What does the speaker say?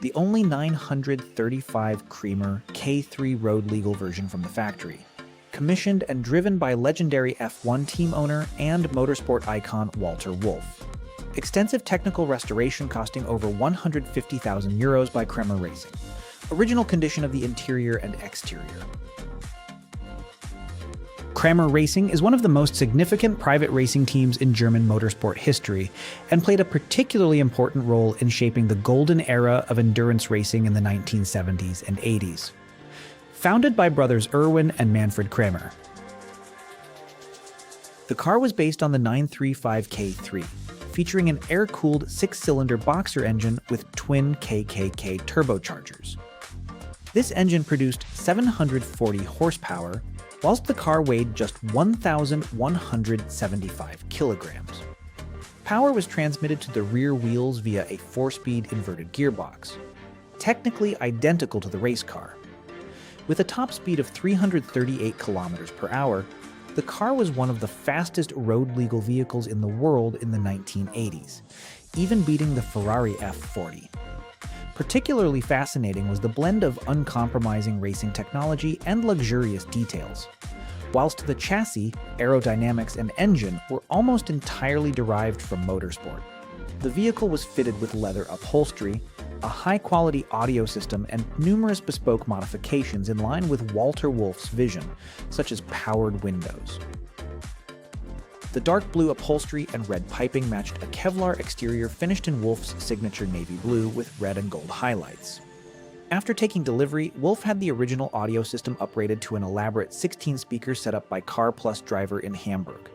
the only 935 Kremer K3 road legal version from the factory, commissioned and driven by legendary F1 team owner and motorsport icon Walter Wolf. Extensive technical restoration costing over €150,000 by Kremer Racing. Original condition of the interior and exterior. Kremer Racing is one of the most significant private racing teams in German motorsport history and played a particularly important role in shaping the golden era of endurance racing in the 1970s and 80s. Founded by brothers Erwin and Manfred Kremer, the car was based on the 935 K3, featuring an air-cooled six-cylinder boxer engine with twin KKK turbochargers. This engine produced 740 horsepower, whilst the car weighed just 1,175 kilograms. Power was transmitted to the rear wheels via a 4-speed inverted gearbox, technically identical to the race car. With a top speed of 338 kilometers per hour, the car was one of the fastest road-legal vehicles in the world in the 1980s, even beating the Ferrari F40. Particularly fascinating was the blend of uncompromising racing technology and luxurious details. Whilst the chassis, aerodynamics, and engine were almost entirely derived from motorsport, the vehicle was fitted with leather upholstery, a high-quality audio system, and numerous bespoke modifications in line with Walter Wolf's vision, such as powered windows. The dark blue upholstery and red piping matched a Kevlar exterior finished in Wolf's signature navy blue with red and gold highlights. After taking delivery, Wolf had the original audio system upgraded to an elaborate 16 speakers set up by Car Plus driver in Hamburg.